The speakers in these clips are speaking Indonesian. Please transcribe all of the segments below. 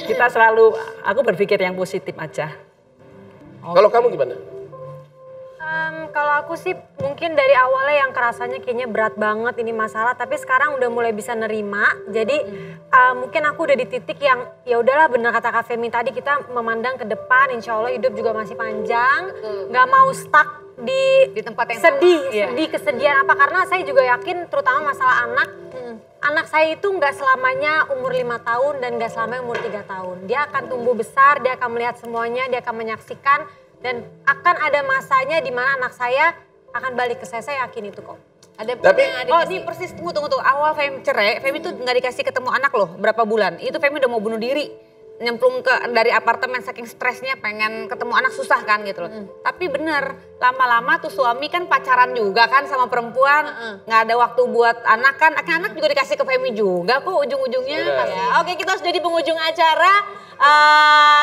Kita selalu, aku berpikir yang positif aja. Kalau kamu gimana? Kalau aku sih mungkin dari awalnya yang kerasanya kayaknya berat banget ini masalah, tapi sekarang udah mulai bisa nerima. Jadi mungkin aku udah di titik yang ya udahlah, bener kata Kak Femi tadi, kita memandang ke depan, insya Allah hidup juga masih panjang, nggak mau stuck di tempat yang sedih, kesedihan apa, karena saya juga yakin terutama masalah anak. Anak saya itu nggak selamanya umur 5 tahun dan nggak selamanya umur 3 tahun. Dia akan tumbuh besar, dia akan melihat semuanya, dia akan menyaksikan. Dan akan ada masanya di mana anak saya akan balik ke saya yakin itu kok. Ada ini persis, tunggu. Awal Femi cerai, Femi tuh nggak dikasih ketemu anak loh, berapa bulan. Itu Femi udah mau bunuh diri. Nyemplung dari apartemen saking stresnya pengen ketemu anak, susah kan gitu loh. Tapi bener, lama-lama tuh suami kan pacaran juga kan sama perempuan. Nggak ada waktu buat anak kan, anak juga dikasih ke Femi juga kok ujung-ujungnya. Ya, oke, kita sudah di penghujung acara.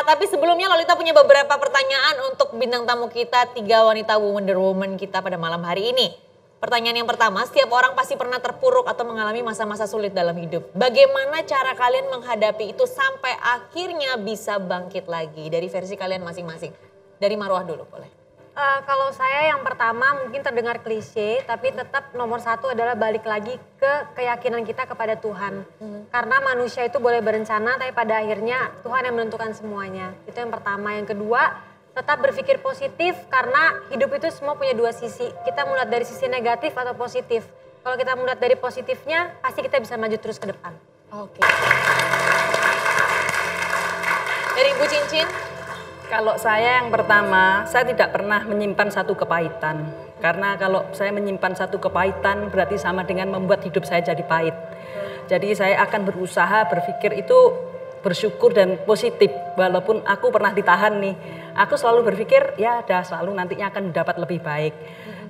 Tapi sebelumnya Lolita punya beberapa pertanyaan untuk bintang tamu kita, 3 wanita Wonder Woman kita pada malam hari ini. Pertanyaan yang pertama, setiap orang pasti pernah terpuruk atau mengalami masa-masa sulit dalam hidup. Bagaimana cara kalian menghadapi itu sampai akhirnya bisa bangkit lagi? Dari versi kalian masing-masing. Dari Marwah dulu boleh. Kalau saya yang pertama mungkin terdengar klise, tapi tetap nomor 1 adalah balik lagi ke keyakinan kita kepada Tuhan. Karena manusia itu boleh berencana, tapi pada akhirnya Tuhan yang menentukan semuanya. Itu yang pertama. Yang kedua, tetap berpikir positif karena hidup itu semua punya 2 sisi. Kita melihat dari sisi negatif atau positif. Kalau kita melihat dari positifnya, pasti kita bisa maju terus ke depan. Oke. Dari Ibu Cincin? Kalau saya yang pertama, saya tidak pernah menyimpan satu kepahitan. Karena kalau saya menyimpan satu kepahitan berarti sama dengan membuat hidup saya jadi pahit. Jadi saya akan berusaha berpikir itu bersyukur dan positif. Walaupun aku pernah ditahan nih, aku selalu berpikir ya dah selalu nantinya akan mendapat lebih baik.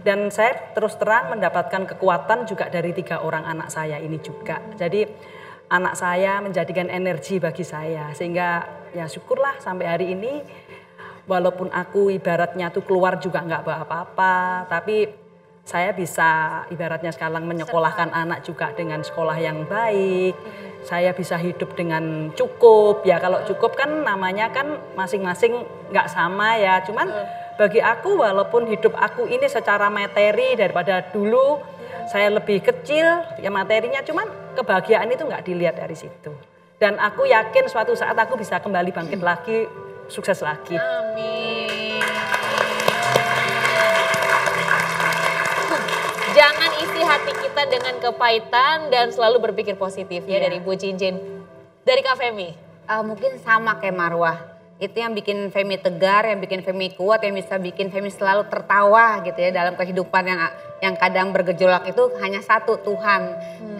Dan saya terus terang mendapatkan kekuatan juga dari 3 orang anak saya ini juga. Jadi anak saya menjadikan energi bagi saya. Sehingga ya syukurlah sampai hari ini. Walaupun aku ibaratnya tuh keluar juga nggak bawa apa-apa, tapi saya bisa ibaratnya sekarang menyekolahkan anak juga dengan sekolah yang baik. Saya bisa hidup dengan cukup, ya kalau cukup kan namanya kan masing-masing nggak sama ya. Cuman bagi aku walaupun hidup aku ini secara materi daripada dulu saya lebih kecil ya materinya, cuman kebahagiaan itu nggak dilihat dari situ. Dan aku yakin suatu saat aku bisa kembali bangkit lagi, sukses lagi. Amin. Jangan isi hati kita dengan kepahitan dan selalu berpikir positif ya, dari Ibu Cincin. Dari Kak Femi? Mungkin sama kayak Marwah. Itu yang bikin Femi tegar, yang bikin Femi kuat, yang bisa bikin Femi selalu tertawa gitu ya dalam kehidupan yang kadang bergejolak itu hanya satu, Tuhan.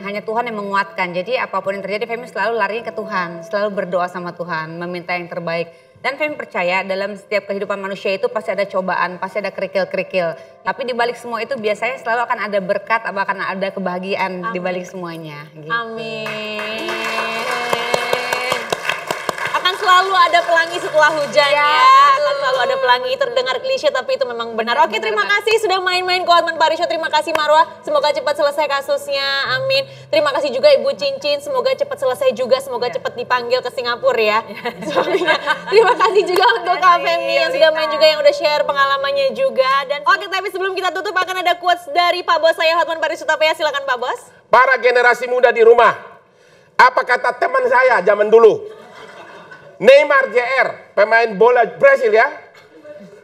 Hanya Tuhan yang menguatkan. Jadi apapun yang terjadi Femi selalu larinya ke Tuhan, selalu berdoa sama Tuhan, meminta yang terbaik. Dan Femi percaya dalam setiap kehidupan manusia itu pasti ada cobaan, pasti ada kerikil-kerikil. Tapi di balik semua itu biasanya selalu akan ada berkat, akan ada kebahagiaan di balik semuanya. Gitu. Amin. Akan selalu ada pelangi setelah hujan ya. Akan selalu ada pelangi, terdengar klise tapi itu memang benar. Oke, terima kasih sudah main-main ke Hotman Paris Show. Terima kasih Marwah, semoga cepat selesai kasusnya. Amin. Terima kasih juga Ibu Cincin, semoga cepat selesai juga. Semoga cepat dipanggil ke Singapura ya. Terima kasih juga untuk Kak Femi yang sudah main juga, yang udah share pengalamannya juga. Dan oke, tapi sebelum kita tutup akan ada quotes dari Pak Bos saya, Hotman Paris Utapaya. Silakan Pak Bos. Para generasi muda di rumah, apa kata teman saya zaman dulu? Neymar Jr, pemain bola Brasil ya.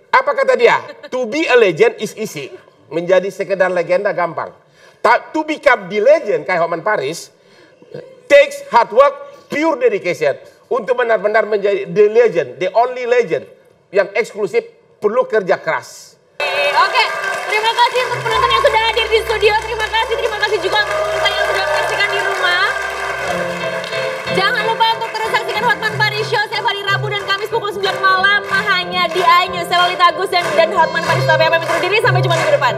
Apa kata dia? To be a legend is easy. Menjadi sekedar legenda gampang. To become the legend kayak Hotman Paris takes hard work, pure dedication. Untuk benar-benar menjadi the legend, the only legend yang eksklusif perlu kerja keras. Oke, terima kasih untuk penonton yang sudah hadir di studio. Terima kasih juga untuk penonton yang sudah menyaksikan di rumah. Jangan lupa untuk terus saksikan Hotman Paris Show setiap hari Rabu dan Kamis pukul 9 malam hanya di iNews. Saya Lolita Agus dan Hotman Paris Utapaya pamit undur diri, sampai jumpa minggu depan.